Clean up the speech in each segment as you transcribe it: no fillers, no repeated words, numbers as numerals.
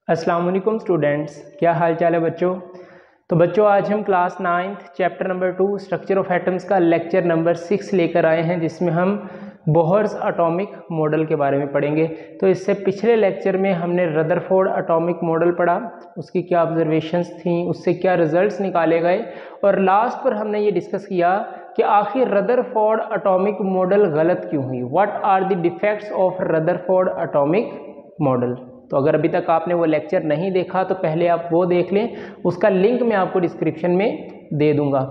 अस्सलाम वालेकुम स्टूडेंट्स, क्या हाल चाल है बच्चों। तो बच्चों आज हम class 9th chapter number 2 structure of atoms का लेक्चर नंबर 6 लेकर आए हैं, जिसमें हम बोहर्स एटॉमिक मॉडल के बारे में पढ़ेंगे। तो इससे पिछले लेक्चर में हमने रदरफोर्ड एटॉमिक मॉडल पढ़ा, उसकी क्या ऑब्जर्वेशंस थी, उससे क्या रिजल्ट्स निकाले गए, और लास्ट पर हमने ये डिस्कस किया कि आखिर रदरफोर्ड एटॉमिक मॉडल गलत क्यों हुई। What are the defects of Rutherford atomic model. तो अगर अभी तक आपने वो लेक्चर नहीं देखा तो पहले आप वो देख लें, उसका लिंक मैं आपको डिस्क्रिप्शन में दे दूंगा।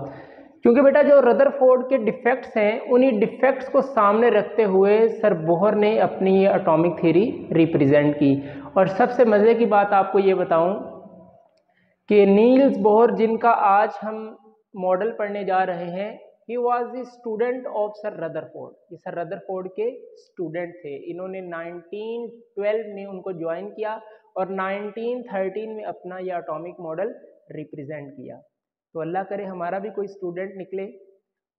क्योंकि बेटा जो रदरफोर्ड के डिफेक्ट्स हैं, उन्हीं डिफेक्ट्स को सामने रखते हुए सर बोहर ने अपनी ये एटॉमिक थ्योरी रिप्रेजेंट की। और सबसे मज़े की बात आपको ये बताऊं कि नील्स बोहर, जिनका आज हम मॉडल पढ़ने जा रहे हैं, he was the student of sir Rutherford. ये सर रदरफोर्ड के स्टूडेंट थे। इन्होंने 1912 में उनको ज्वाइन किया और 1913 में अपना ये एटॉमिक मॉडल रिप्रेजेंट किया। तो अल्लाह करे हमारा भी कोई स्टूडेंट निकले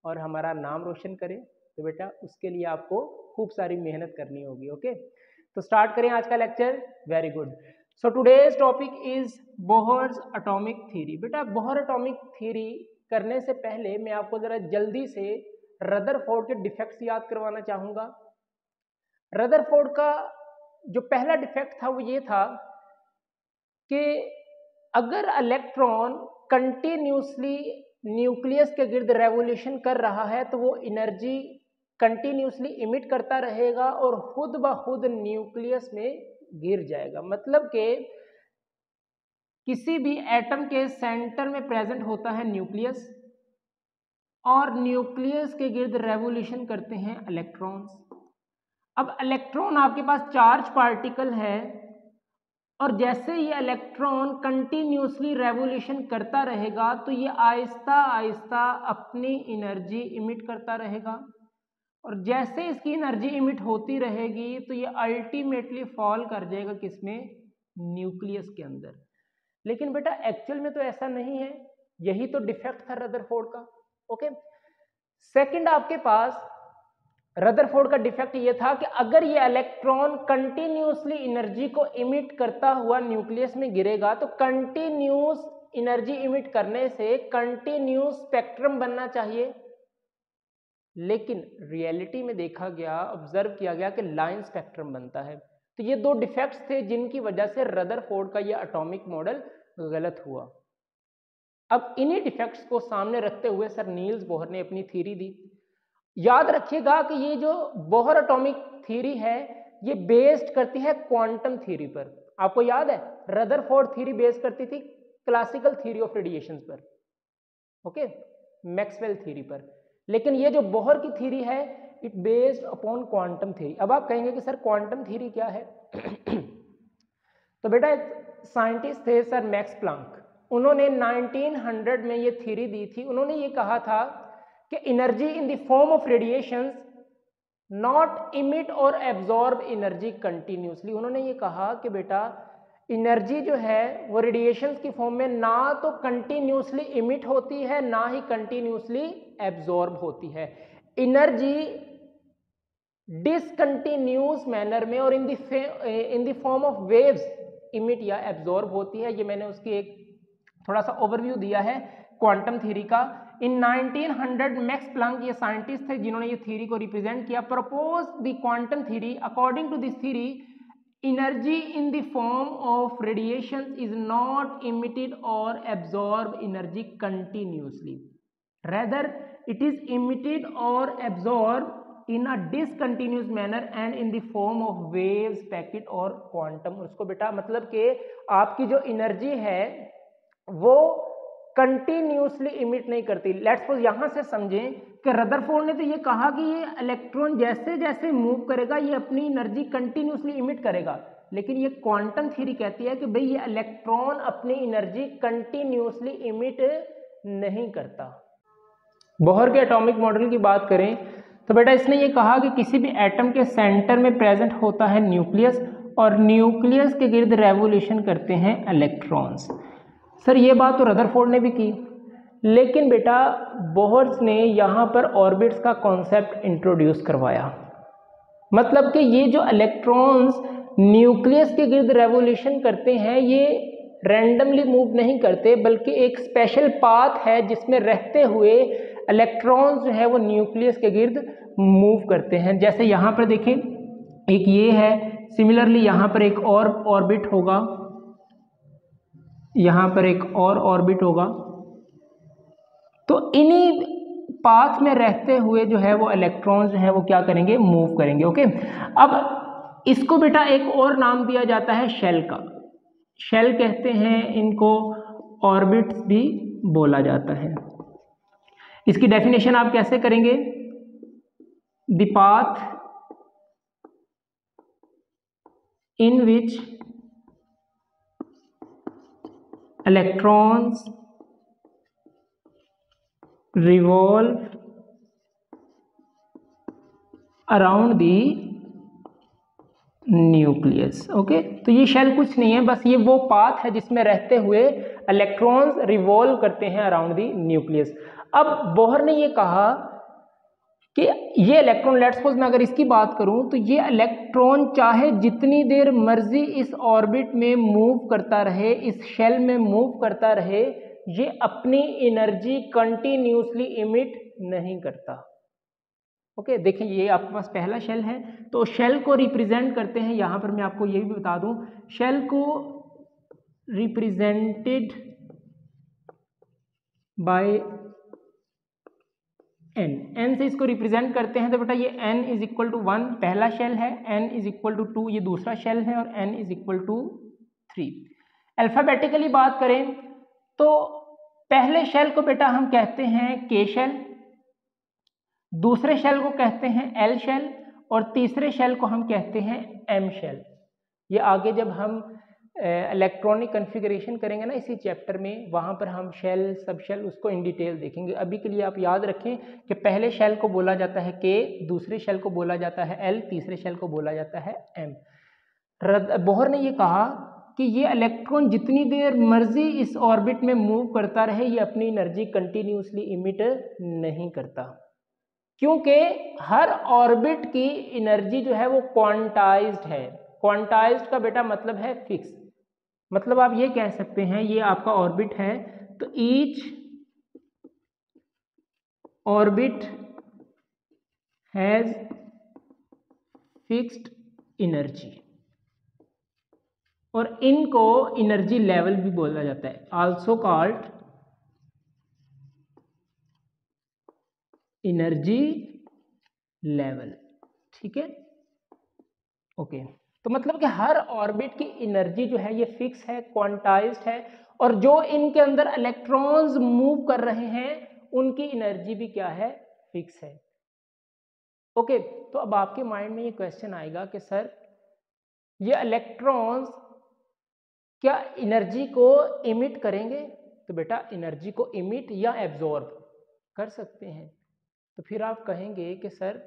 और हमारा नाम रोशन करे। तो बेटा उसके लिए आपको खूब सारी मेहनत करनी होगी। ओके, तो स्टार्ट करें आज का lecture. Very good. So today's topic is Bohr's atomic theory. बेटा बोहर एटॉमिक थ्योरी करने से पहले मैं आपको जरा जल्दी से रदरफोर्ड के डिफेक्ट्स याद करवाना चाहूंगा। रदरफोर्ड का जो पहला डिफेक्ट था वो ये था कि अगर इलेक्ट्रॉन कंटिन्यूसली न्यूक्लियस के गिर्द रेवोल्यूशन कर रहा है तो वो एनर्जी कंटिन्यूसली इमिट करता रहेगा और खुद ब खुद न्यूक्लियस में गिर जाएगा। मतलब कि किसी भी एटम के सेंटर में प्रेजेंट होता है न्यूक्लियस, और न्यूक्लियस के गिर्द रेवोल्यूशन करते हैं इलेक्ट्रॉन्स। अब इलेक्ट्रॉन आपके पास चार्ज पार्टिकल है, और जैसे ये इलेक्ट्रॉन कंटिन्यूसली रेवोल्यूशन करता रहेगा तो ये आहिस्ता आहिस्ता अपनी एनर्जी इमिट करता रहेगा, और जैसे इसकी एनर्जी इमिट होती रहेगी तो ये अल्टीमेटली फॉल कर जाएगा किसमें, न्यूक्लियस के अंदर। लेकिन बेटा एक्चुअल में तो ऐसा नहीं है, यही तो डिफेक्ट था रदरफोर्ड का। ओके, सेकंड आपके पास रदरफोर्ड का डिफेक्ट ये था कि अगर ये इलेक्ट्रॉन कंटिन्यूसली एनर्जी को इमिट करता हुआ न्यूक्लियस में गिरेगा तो कंटिन्यूस एनर्जी इमिट करने से कंटिन्यूस स्पेक्ट्रम बनना चाहिए, लेकिन रियलिटी में देखा गया, ऑब्जर्व किया गया कि लाइन स्पेक्ट्रम बनता है। तो ये दो डिफेक्ट्स थे जिनकी वजह से रदरफोर्ड का ये एटॉमिक मॉडल गलत हुआ। अब इन्हीं डिफेक्ट्स को सामने रखते हुए सर नील्स बोहर ने अपनी थ्योरी दी। याद रखिएगा कि ये जो बोहर एटॉमिक थ्योरी है ये बेस्ड करती है क्वांटम थ्योरी पर। आपको याद है रदरफोर्ड थ्योरी बेस्ड करती थी क्लासिकल थ्योरी ऑफ रेडिएशंस पर, ओके, मैक्सवेल थ्योरी पर। लेकिन ये जो बोहर की थ्योरी है it based upon quantum theory. अब आप कहेंगे कि सर क्वांटम थ्योरी क्या है। तो बेटा एक साइंटिस्ट थे सर मैक्स प्लांक, उन्होंने 1900 में ये थ्योरी दी थी। उन्होंने ये कहा था कि energy in the form of radiations not emit और एब्जॉर्ब एनर्जी कंटिन्यूसली। उन्होंने ये कहा कि बेटा एनर्जी जो है वो रेडिएशंस की फॉर्म में ना तो कंटिन्यूसली इमिट होती है ना ही कंटिन्यूसली एब्जॉर्ब होती है। एनर्जी डिसकंटिन्यूस मैनर में और इन the form of waves emit या एब्जॉर्ब होती है। ये मैंने उसकी एक थोड़ा सा ओवरव्यू दिया है क्वांटम थ्योरी का। इन 1900 मैक्स प्लांक ये साइंटिस्ट थे जिन्होंने ये थ्योरी को रिप्रेजेंट किया। Propose the quantum theory. According to this theory energy in the form of radiation is not emitted और absorb energy continuously, rather it is emitted और absorb in a discontinuous manner and in the form of waves, packet और quantum. उसको बेटा मतलब कि आपकी जो energy है वो कंटिन्यूसली इमिट नहीं करती। लेट्स सपोज यहां से समझें कि रदरफोर्ड ने तो ये कहा कि ये इलेक्ट्रॉन जैसे जैसे मूव करेगा ये अपनी एनर्जी कंटिन्यूसली इमिट करेगा, लेकिन ये क्वांटम थ्योरी कहती है कि भाई ये इलेक्ट्रॉन अपनी एनर्जी कंटिन्यूसली इमिट नहीं करता। बोहर के एटॉमिक मॉडल की बात करें तो बेटा इसने ये कहा कि किसी भी एटम के सेंटर में प्रेजेंट होता है न्यूक्लियस, और न्यूक्लियस के गिर्द रेवोल्यूशन करते हैं इलेक्ट्रॉन्स। सर ये बात तो रदरफोर्ड ने भी की, लेकिन बेटा बोहर्स ने यहाँ पर ऑर्बिट्स का कॉन्सेप्ट इंट्रोड्यूस करवाया। मतलब कि ये जो इलेक्ट्रॉन्स न्यूक्लियस के गिर्द रेवोल्यूशन करते हैं, ये रैंडमली मूव नहीं करते, बल्कि एक स्पेशल पाथ है जिसमें रहते हुए इलेक्ट्रॉन्स जो है वो न्यूक्लियस के गिर्द मूव करते हैं। जैसे यहाँ पर देखें, एक ये है, सिमिलरली यहाँ पर एक और ऑर्बिट होगा, यहाँ पर एक और ऑर्बिट होगा। तो इन्हीं पाथ में रहते हुए जो है वो इलेक्ट्रॉन्स जो है वो क्या करेंगे, मूव करेंगे। ओके, अब इसको बेटा एक और नाम दिया जाता है शेल का। शेल कहते हैं इनको, ऑर्बिट्स भी बोला जाता है। इसकी डेफिनेशन आप कैसे करेंगे? The path in which electrons revolve around the nucleus. Okay, तो ये शेल कुछ नहीं है, बस ये वो पाथ है जिसमें रहते हुए इलेक्ट्रॉन्स रिवॉल्व करते हैं अराउंड द न्यूक्लियस। अब बोहर ने ये कहा कि ये इलेक्ट्रॉन, लेट्स सपोज मैं अगर इसकी बात करूं तो ये इलेक्ट्रॉन चाहे जितनी देर मर्जी इस ऑर्बिट में मूव करता रहे, इस शेल में मूव करता रहे, ये अपनी एनर्जी कंटिन्यूसली इमिट नहीं करता। ओके, देखिए ये आपके पास पहला शेल है, तो शेल को रिप्रेजेंट करते हैं, यहां पर मैं आपको ये भी बता दूं, शेल को रिप्रेजेंटेड बाय एन। एन से इसको रिप्रेजेंट करते हैं, तो बेटा ये n इज इक्वल टू 1 पहला शेल है, n इज इक्वल टू 2 ये दूसरा शेल है, और n is equal to 3। Alphabetically बात करें तो पहले शेल को बेटा हम कहते हैं के शेल, दूसरे शेल को कहते हैं एल शेल, और तीसरे शेल को हम कहते हैं एम शेल। ये आगे जब हम इलेक्ट्रॉनिक कॉन्फ़िगरेशन करेंगे ना इसी चैप्टर में, वहाँ पर हम शेल, सब शेल उसको इन डिटेल देखेंगे। अभी के लिए आप याद रखें कि पहले शेल को बोला जाता है के, दूसरे शेल को बोला जाता है एल, तीसरे शेल को बोला जाता है एम। बोहर ने ये कहा कि ये इलेक्ट्रॉन जितनी देर मर्जी इस ऑर्बिट में मूव करता रहे, ये अपनी एनर्जी कंटिन्यूसली इमिट नहीं करता, क्योंकि हर ऑर्बिट की एनर्जी जो है वो क्वांटाइज्ड है। क्वांटाइज्ड का बेटा मतलब है फिक्स। मतलब आप ये कह सकते हैं, ये आपका ऑर्बिट है, तो each orbit has fixed energy, और इनको एनर्जी लेवल भी बोला जाता है, आल्सो कॉल्ड एनर्जी लेवल। ठीक है, ओके। तो मतलब कि हर ऑर्बिट की एनर्जी जो है ये फिक्स है, क्वांटाइज्ड है, और जो इनके अंदर इलेक्ट्रॉन्स मूव कर रहे हैं उनकी एनर्जी भी क्या है, फिक्स है। ओके, तो अब आपके माइंड में ये क्वेश्चन आएगा कि सर ये इलेक्ट्रॉन्स क्या एनर्जी को इमिट करेंगे? तो बेटा एनर्जी को इमिट या एब्जॉर्ब कर सकते हैं। तो फिर आप कहेंगे कि सर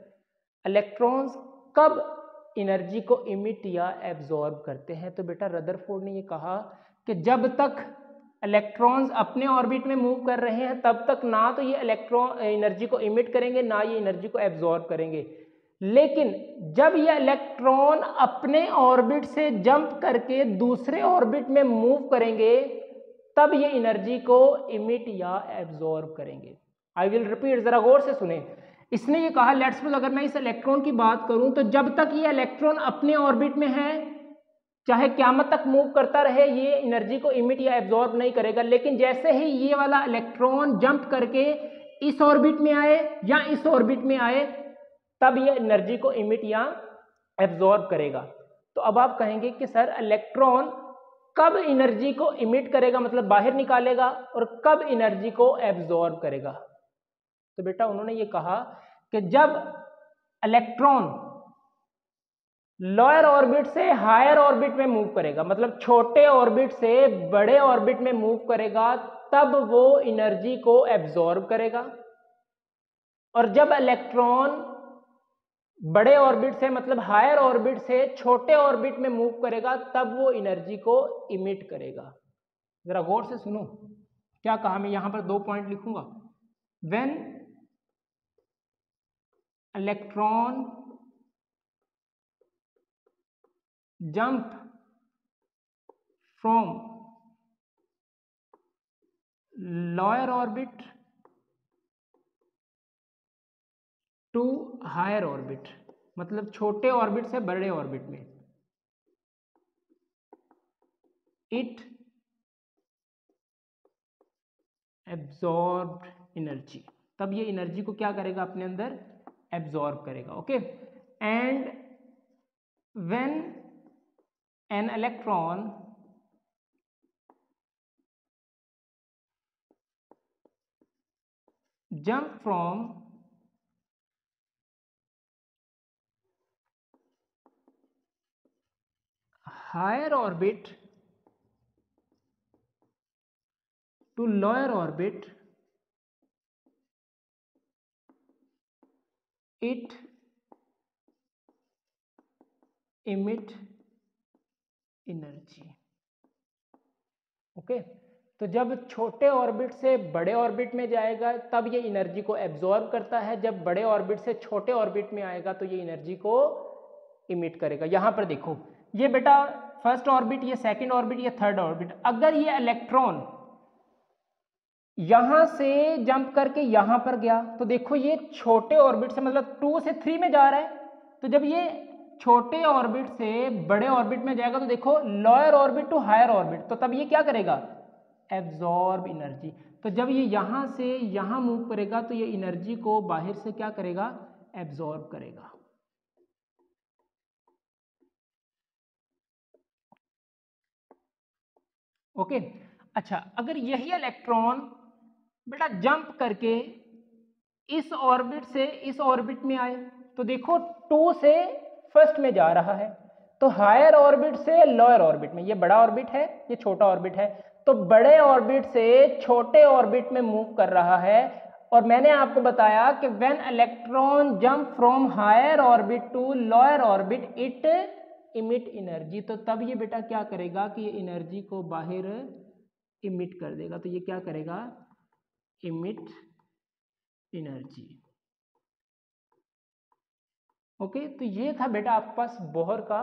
इलेक्ट्रॉन्स कब एनर्जी को इमिट या एब्जॉर्ब करते हैं? तो बेटा रदरफोर्ड ने ये कहा कि जब तक इलेक्ट्रॉन्स अपने ऑर्बिट में मूव कर रहे हैं तब तक ना तो ये इलेक्ट्रॉन एनर्जी को इमिट करेंगे, ना ये एनर्जी को एब्जॉर्ब करेंगे। लेकिन जब ये इलेक्ट्रॉन अपने ऑर्बिट से जंप करके दूसरे ऑर्बिट में मूव करेंगे तब ये एनर्जी को इमिट या एब्जॉर्ब करेंगे। आई विल रिपीट, जरा गौर से सुने। इसने ये कहा, लेट्स सपोज अगर मैं इस इलेक्ट्रॉन की बात करूं तो जब तक ये इलेक्ट्रॉन अपने ऑर्बिट में है, चाहे क़यामत तक मूव करता रहे, ये एनर्जी को इमिट या एब्जॉर्ब नहीं करेगा। लेकिन जैसे ही ये वाला इलेक्ट्रॉन जंप करके इस ऑर्बिट में आए या इस ऑर्बिट में आए तब ये एनर्जी को इमिट या एब्जॉर्ब करेगा। तो अब आप कहेंगे कि सर इलेक्ट्रॉन कब एनर्जी को इमिट करेगा, मतलब बाहर निकालेगा, और कब एनर्जी को एब्जॉर्ब करेगा? तो बेटा उन्होंने ये कहा कि जब इलेक्ट्रॉन लोअर ऑर्बिट से हायर ऑर्बिट में मूव करेगा, मतलब छोटे ऑर्बिट से बड़े ऑर्बिट में मूव करेगा, तब वो एनर्जी को एब्जॉर्ब करेगा। और जब इलेक्ट्रॉन बड़े ऑर्बिट से मतलब हायर ऑर्बिट से छोटे ऑर्बिट में मूव करेगा तब वो एनर्जी को इमिट करेगा। जरा गौर से सुनो क्या कहा, मैं यहां पर 2 पॉइंट लिखूंगा। When electron jump from lower orbit to higher orbit, मतलब छोटे ऑर्बिट से बड़े ऑर्बिट में, इट एब्जॉर्ब्ड एनर्जी, तब ये एनर्जी को क्या करेगा, अपने अंदर एब्जॉर्ब करेगा। Okay, and when an electron jump from higher orbit to lower orbit, it emit energy. Okay, तो जब छोटे ऑर्बिट से बड़े ऑर्बिट में जाएगा तब ये एनर्जी को एब्जॉर्ब करता है, जब बड़े ऑर्बिट से छोटे ऑर्बिट में आएगा तो ये एनर्जी को इमिट करेगा। यहां पर देखो, ये बेटा फर्स्ट ऑर्बिट, ये सेकंड ऑर्बिट, ये थर्ड ऑर्बिट। अगर ये इलेक्ट्रॉन यहां से जंप करके यहां पर गया तो देखो ये छोटे ऑर्बिट से, मतलब 2 से 3 में जा रहा है, तो जब ये छोटे ऑर्बिट से बड़े ऑर्बिट में जाएगा तो देखो lower orbit to higher orbit, तो तब ये क्या करेगा, एब्जॉर्ब एनर्जी। तो जब ये यहां से यहां मूव करेगा तो ये एनर्जी को बाहर से क्या करेगा, एब्जॉर्ब करेगा। ओके, अच्छा, अगर यही इलेक्ट्रॉन बेटा जंप करके इस ऑर्बिट से इस ऑर्बिट में आए तो देखो 2 से फर्स्ट में जा रहा है, तो हायर ऑर्बिट से लोअर ऑर्बिट में, ये बड़ा ऑर्बिट है, ये छोटा ऑर्बिट है, तो बड़े ऑर्बिट से छोटे ऑर्बिट में मूव कर रहा है। और मैंने आपको बताया कि when electron jump from higher orbit to lower orbit it emit energy, तो तब ये बेटा क्या करेगा कि ये एनर्जी को बाहर इमिट कर देगा। तो ये क्या करेगा, इमिट एनर्जी। ओके, तो ये था बेटा आपके पास बोहर का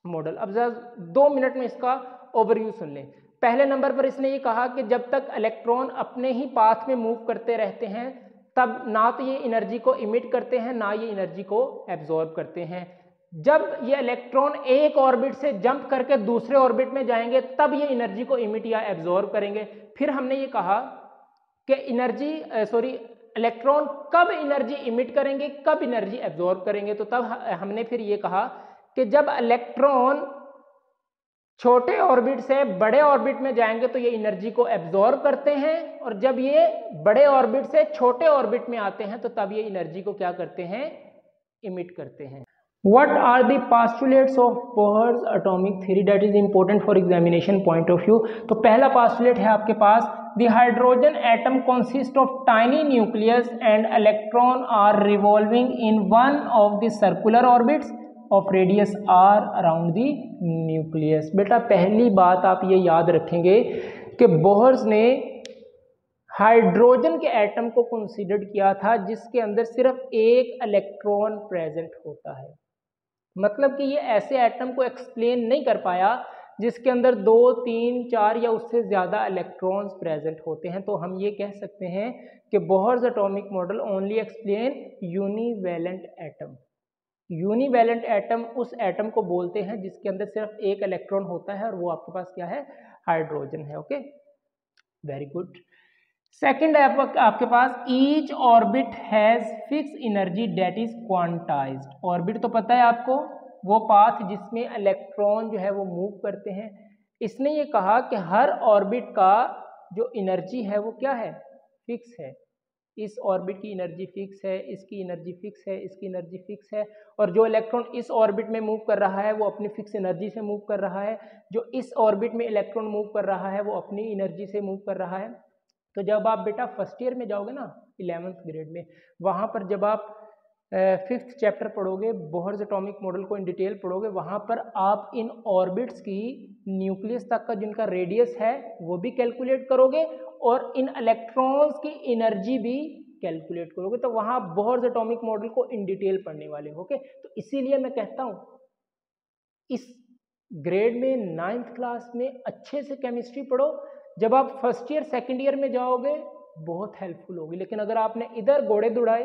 मॉडल। अब जरा 2 मिनट में इसका ओवरव्यू सुन लें। पहले नंबर पर इसने ये कहा कि जब तक इलेक्ट्रॉन अपने ही पाथ में मूव करते रहते हैं तब ना तो ये एनर्जी को इमिट करते हैं ना ये एनर्जी को एब्जॉर्ब करते हैं। जब ये इलेक्ट्रॉन एक ऑर्बिट से जंप करके दूसरे ऑर्बिट में जाएंगे तब ये एनर्जी को इमिट या एब्जॉर्ब करेंगे। फिर हमने ये कहा कि इलेक्ट्रॉन कब एनर्जी इमिट करेंगे, कब एनर्जी एब्जॉर्ब करेंगे। तो तब हमने फिर ये कहा कि जब इलेक्ट्रॉन छोटे ऑर्बिट से बड़े ऑर्बिट में जाएंगे तो ये एनर्जी को एब्जॉर्ब करते हैं, और जब ये बड़े ऑर्बिट से छोटे ऑर्बिट में आते हैं तो तब ये एनर्जी को क्या करते हैं, इमिट करते हैं। What are the postulates of Bohr's atomic theory that is important for examination point of view? तो पहला postulate है आपके पास, the hydrogen atom consists of tiny nucleus and electron are revolving in one of the circular orbits of radius r around the nucleus। बेटा पहली बात आप ये याद रखेंगे कि बोहर्स ने हाइड्रोजन के एटम को कंसीडर किया था जिसके अंदर सिर्फ एक इलेक्ट्रॉन प्रेजेंट होता है। मतलब कि ये ऐसे एटम को एक्सप्लेन नहीं कर पाया जिसके अंदर 2, 3, 4 या उससे ज़्यादा इलेक्ट्रॉन्स प्रेजेंट होते हैं। तो हम ये कह सकते हैं कि Bohr's atomic model only explain univalent atom. Univalent atom उस एटम को बोलते हैं जिसके अंदर सिर्फ एक इलेक्ट्रॉन होता है, और वो आपके पास क्या है, हाइड्रोजन है। Okay, very good. सेकेंड है आपके पास, each orbit has fix energy that is quantized. Orbit तो पता है आपको, वो पाथ जिसमें इलेक्ट्रॉन जो है वो मूव करते हैं। इसने ये कहा कि हर ऑर्बिट का जो एनर्जी है वो क्या है, फिक्स है। इस ऑर्बिट की एनर्जी फिक्स है, इसकी एनर्जी फिक्स है, इसकी एनर्जी फिक्स है, और जो इलेक्ट्रॉन इस ऑर्बिट में मूव कर रहा है वो अपनी फिक्स एनर्जी से मूव कर रहा है, जो इस ऑर्बिट में इलेक्ट्रॉन मूव कर रहा है वो अपनी एनर्जी से मूव कर रहा है। तो जब आप बेटा फर्स्ट ईयर में जाओगे ना 11th ग्रेड में, वहाँ पर जब आप 5th चैप्टर पढ़ोगे, बोहर्स एटॉमिक मॉडल को इन डिटेल पढ़ोगे, वहाँ पर आप इन ऑर्बिट्स की न्यूक्लियस तक का जिनका रेडियस है वो भी कैलकुलेट करोगे और इन इलेक्ट्रॉन्स की एनर्जी भी कैलकुलेट करोगे। तो वहाँ बोहर्स एटॉमिक मॉडल को इन डिटेल पढ़ने वाले हो। ओके, तो इसीलिए मैं कहता हूँ इस ग्रेड में 9th क्लास में अच्छे से केमिस्ट्री पढ़ो, जब आप फर्स्ट ईयर सेकेंड ईयर में जाओगे बहुत हेल्पफुल होगी। लेकिन अगर आपने इधर घोड़े दौड़ाए,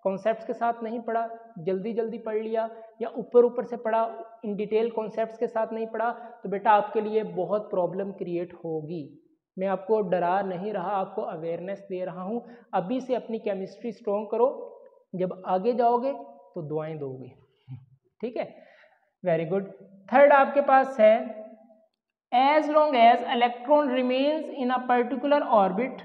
कॉन्सेप्ट्स के साथ नहीं पढ़ा, जल्दी जल्दी पढ़ लिया या ऊपर ऊपर से पढ़ा, इन डिटेल कॉन्सेप्ट्स के साथ नहीं पढ़ा, तो बेटा आपके लिए बहुत प्रॉब्लम क्रिएट होगी। मैं आपको डरा नहीं रहा, आपको अवेयरनेस दे रहा हूँ। अभी से अपनी केमिस्ट्री स्ट्रॉन्ग करो, जब आगे जाओगे तो दुआएं दोगे। ठीक है, वेरी गुड। थर्ड आपके पास है as long as electron remains in a particular orbit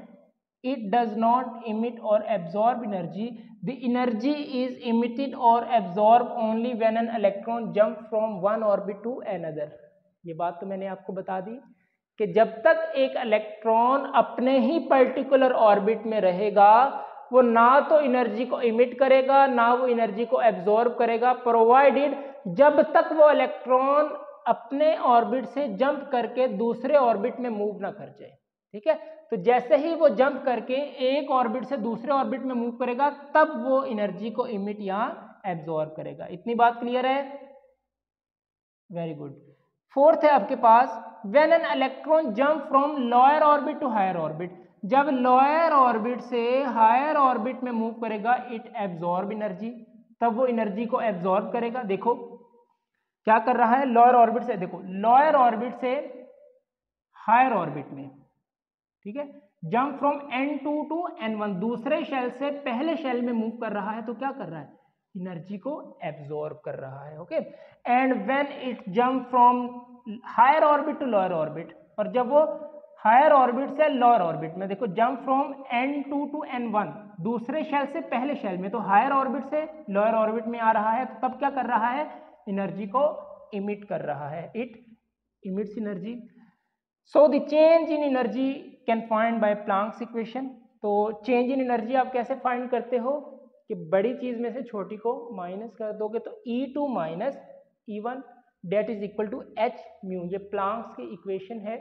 it does not emit or absorb energy. The energy is emitted or absorbed only when an electron jump from one orbit to another. ये बात तो मैंने आपको बता दी कि जब तक एक इलेक्ट्रॉन अपने ही पर्टिकुलर ऑर्बिट में रहेगा वो ना तो एनर्जी को इमिट करेगा ना वो एनर्जी को एब्जॉर्ब करेगा, प्रोवाइडेड जब तक वो इलेक्ट्रॉन अपने ऑर्बिट से जंप करके दूसरे ऑर्बिट में मूव ना कर जाए। ठीक है, तो जैसे ही वो जंप करके एक ऑर्बिट से दूसरे ऑर्बिट में मूव करेगा तब वो एनर्जी को इमिट या एब्जॉर्ब करेगा। इतनी बात क्लियर है? Very good. फोर्थ है आपके पास when an electron jump from lower orbit to higher orbit, जब लोअर ऑर्बिट से हायर ऑर्बिट में मूव करेगा इट एब्जॉर्ब एनर्जी, तब वो एनर्जी को एब्जॉर्ब करेगा। देखो क्या कर रहा है, लोअर ऑर्बिट से, देखो लोअर ऑर्बिट से हायर ऑर्बिट में, ठीक है, jump from N2 to N1, दूसरे शेल से पहले शेल में मूव कर रहा है, तो क्या कर रहा है, एनर्जी को एब्जॉर्ब कर रहा है। Okay, and when it jump from higher orbit to lower orbit, और जब वो हायर ऑर्बिट से लोअर ऑर्बिट में, देखो jump from N2 to N1, दूसरे शेल से पहले शेल में, तो हायर ऑर्बिट से लोअर ऑर्बिट में आ रहा है, तो तब क्या कर रहा है, एनर्जी को इमिट कर रहा है, it emits energy. So the change in energy can find by Planck's equation. तो चेंज इन एनर्जी आप कैसे फाइंड करते हो कि बड़ी चीज में से छोटी को माइनस कर दोगे, तो E2 minus E1 that is equal to H mu, ये प्लांक्स की इक्वेशन है।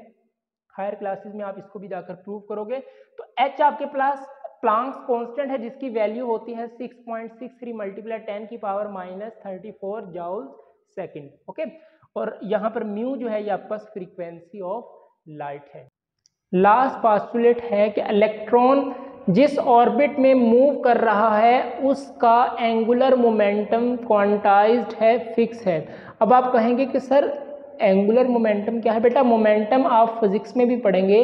हायर क्लासेस में आप इसको भी जाकर प्रूव करोगे। तो H आपके पास प्लांक्स कांस्टेंट है जिसकी वैल्यू होती है 6.63 मल्टीप्लाई 10 की power minus 34 joule second. Okay, और यहाँ पर म्यू जो है ये आपके पास फ्रीक्वेंसी ऑफ लाइट है। लास्ट पास्टुलेट है कि इलेक्ट्रॉन जिस ऑर्बिट में मूव कर रहा है उसका एंगुलर मोमेंटम क्वांटाइज्ड है, फिक्स है। अब आप कहेंगे कि सर एंगुलर मोमेंटम क्या है? बेटा मोमेंटम आप फिजिक्स में भी पढ़ेंगे,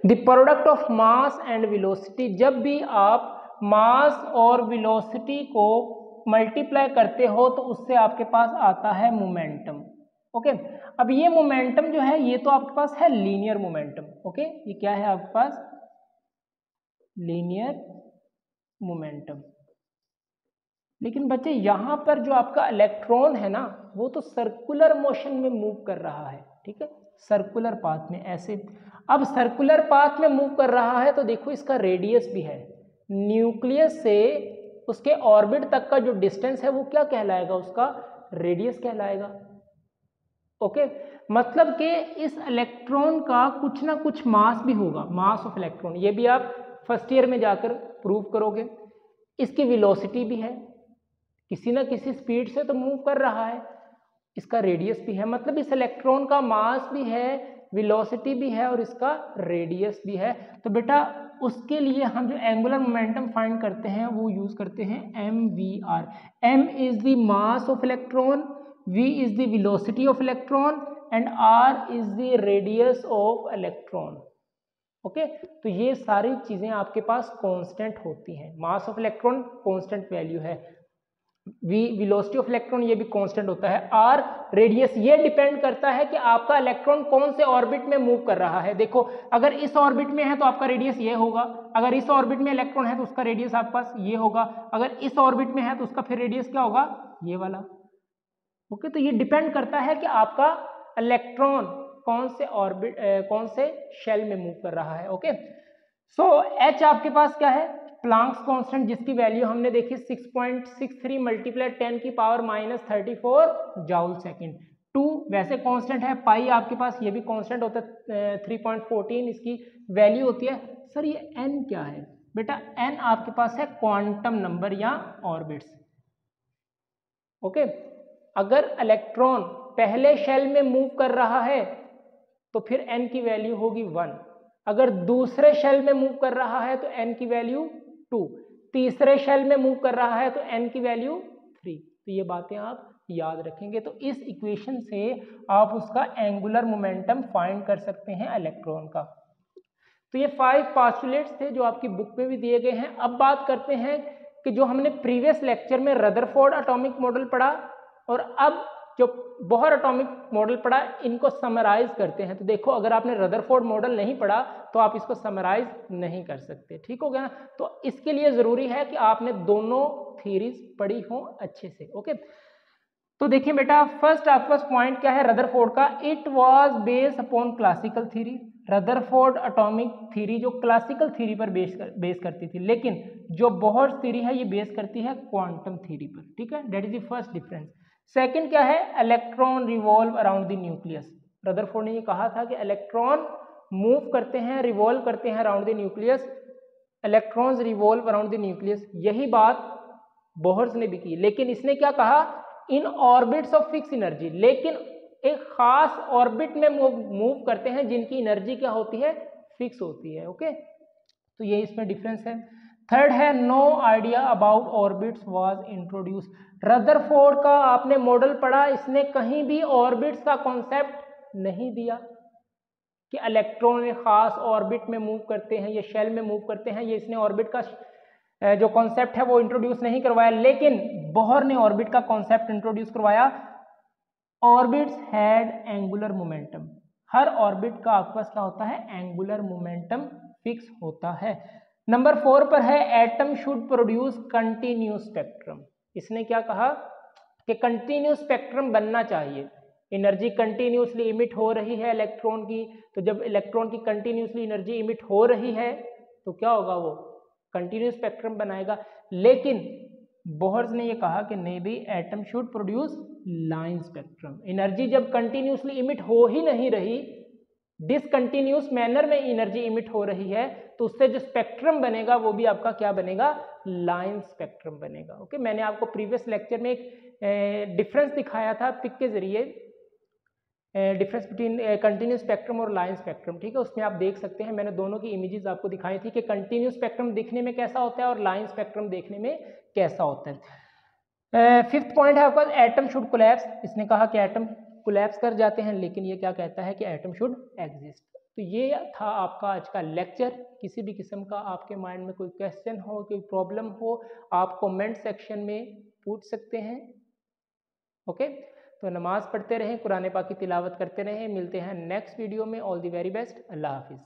the product of mass and velocity. जब भी आप मास और वेलोसिटी को मल्टीप्लाई करते हो तो उससे आपके पास आता है मोमेंटम। ओके, अब ये मोमेंटम जो है ये तो आपके पास है लीनियर मोमेंटम। ओके, ये क्या है आपके पास, लीनियर मोमेंटम। लेकिन बच्चे यहाँ पर जो आपका इलेक्ट्रॉन है ना वो तो सर्कुलर मोशन में मूव कर रहा है, ठीक है, सर्कुलर पाथ में ऐसे। अब सर्कुलर पाथ में मूव कर रहा है तो देखो इसका रेडियस भी है, न्यूक्लियस से उसके ऑर्बिट तक का जो डिस्टेंस है वो क्या कहलाएगा, उसका रेडियस कहलाएगा। ओके, मतलब कि इस इलेक्ट्रॉन का कुछ ना कुछ मास भी होगा, मास ऑफ इलेक्ट्रॉन, ये भी आप फर्स्ट ईयर में जाकर प्रूव करोगे। इसकी वेलोसिटी भी है, किसी ना किसी स्पीड से तो मूव कर रहा है, इसका रेडियस भी है, मतलब इस इलेक्ट्रॉन का मास भी है, वेलोसिटी भी है और इसका रेडियस भी है। तो बेटा उसके लिए हम जो एंगुलर मोमेंटम फाइंड करते हैं वो यूज करते हैं MVR। M is the mass of electron, V is the velocity of electron and R is the radius of electron। Okay, तो ये सारी चीजें आपके पास कांस्टेंट होती हैं। Mass of electron constant value है, V वेलोसिटी ऑफ इलेक्ट्रॉन ये भी कांस्टेंट होता है, R रेडियस ये डिपेंड करता है कि आपका इलेक्ट्रॉन कौन से ऑर्बिट में मूव कर रहा है। देखो अगर इस ऑर्बिट में है तो आपका रेडियस ये होगा, अगर इस ऑर्बिट में इलेक्ट्रॉन है तो उसका रेडियस आपके पास ये होगा, अगर इस ऑर्बिट में है तो उसका फिर रेडियस क्या होगा, ये वाला। ओके, तो ये डिपेंड करता है कि आपका इलेक्ट्रॉन कौन से ऑर्बिट कौन से शेल में मूव कर रहा है। ओके, सो H आपके पास क्या है, प्लांक्स कांस्टेंट जिसकी वैल्यू हमने देखी 6.63 मल्टीप्लाई 10 की पावर माइनस 34 जूल सेकेंड। 2 वैसे कांस्टेंट है, पाई आपके पास ये भी कांस्टेंट होता है 3.14 इसकी वैल्यू होती है। सर ये n क्या है? बेटा n आपके पास है क्वांटम नंबर या ऑर्बिट्स। ओके, अगर इलेक्ट्रॉन पहले शेल में मूव कर रहा है तो फिर n की वैल्यू होगी 1, अगर दूसरे शेल में मूव कर रहा है तो n की वैल्यू 2, तीसरे शेल में मूव कर रहा है तो n की वैल्यू 3। तो ये बातें आप याद रखेंगे। तो इस इक्वेशन से आप उसका एंगुलर मोमेंटम फाइंड कर सकते हैं इलेक्ट्रॉन का। तो ये 5 पोस्टुलेट्स थे जो आपकी बुक में भी दिए गए हैं। अब बात करते हैं कि जो हमने प्रीवियस लेक्चर में रदरफोर्ड एटॉमिक मॉडल पढ़ा और अब जो बोहर एटॉमिक मॉडल पढ़ा, इनको समराइज करते हैं। तो देखो, अगर आपने रदरफोर्ड मॉडल नहीं पढ़ा तो आप इसको समराइज नहीं कर सकते, ठीक हो गया ना। तो इसके लिए जरूरी है कि आपने दोनों थ्योरीज पढ़ी हो अच्छे से। ओके, तो देखिए बेटा, फर्स्ट आपके पास पॉइंट क्या है रदरफोर्ड का, it was based upon classical theory. Rutherford atomic theory जो क्लासिकल थ्योरी पर बेस करती थी, लेकिन जो बोहर थ्योरी है ये बेस करती है क्वांटम थ्योरी पर, ठीक है। That is the first difference. Second क्या है, electron revolve around the nucleus. Rutherford ने ये कहा था कि इलेक्ट्रॉन मूव करते हैं, रिवॉल्व करते हैं around the nucleus, electrons revolve around the nucleus. यही बात बोहर्स ने भी की, लेकिन इसने क्या कहा, इन ऑर्बिट्स ऑफ फिक्स एनर्जी, लेकिन एक खास ऑर्बिट में मूव करते हैं जिनकी एनर्जी क्या होती है, फिक्स होती है। ओके, तो ये इसमें डिफरेंस है। थर्ड है, no idea about orbits was introduce. Rutherford का आपने मॉडल पढ़ा, इसने कहीं भी ऑर्बिट्स का कॉन्सेप्ट नहीं दिया कि इलेक्ट्रॉन एक खास ऑर्बिट में मूव करते हैं, ये शेल में मूव करते हैं, ये इसने ऑर्बिट का जो कॉन्सेप्ट है वो इंट्रोड्यूस नहीं करवाया। लेकिन बोहर ने ऑर्बिट का कॉन्सेप्ट इंट्रोड्यूस करवाया। Orbits had angular momentum. Her orbit का आपके पास क्या होता है, एंगुलर मोमेंटम फिक्स होता है। नंबर 4 पर है, atom should produce continuous spectrum. इसने क्या कहा कि कंटिन्यूस स्पेक्ट्रम बनना चाहिए। एनर्जी कंटिन्यूसली इमिट हो रही है इलेक्ट्रॉन की, तो जब इलेक्ट्रॉन की कंटिन्यूसली एनर्जी इमिट हो रही है तो क्या होगा, वो कंटिन्यूस स्पेक्ट्रम बनाएगा। लेकिन बोहर्स ने ये कहा कि नहीं भी, atom should produce line spectrum. Energy जब कंटिन्यूसली इमिट हो ही नहीं रही, डिसकंटिन्यूस मैनर में एनर्जी इमिट हो रही है, तो उससे जो स्पेक्ट्रम बनेगा वो भी आपका क्या बनेगा, लाइन स्पेक्ट्रम बनेगा। ओके, मैंने आपको प्रीवियस लेक्चर में एक डिफरेंस दिखाया था पिक के जरिए, डिफरेंस बिटवीन कंटिन्यूस स्पेक्ट्रम और लाइन स्पेक्ट्रम, ठीक है। उसमें आप देख सकते हैं, मैंने दोनों की इमेजेस आपको दिखाई थी कि कंटिन्यूस स्पेक्ट्रम दिखने में कैसा होता है और लाइन स्पेक्ट्रम देखने में कैसा होता है। फिफ्थ पॉइंट है आपका, एटम शुड कोलैप्स। इसने कहा कि एटम कोलैप्स कर जाते हैं, लेकिन ये क्या कहता है कि एटम शुड एग्जिस्ट। तो ये था आपका आज का लेक्चर। किसी भी किस्म का आपके माइंड में कोई क्वेश्चन हो, कोई प्रॉब्लम हो, आप कमेंट सेक्शन में पूछ सकते हैं। ओके, तो नमाज पढ़ते रहें, कुरान पाक की तिलावत करते रहें। मिलते हैं नेक्स्ट वीडियो में। All the very best. अल्लाह हाफिज़।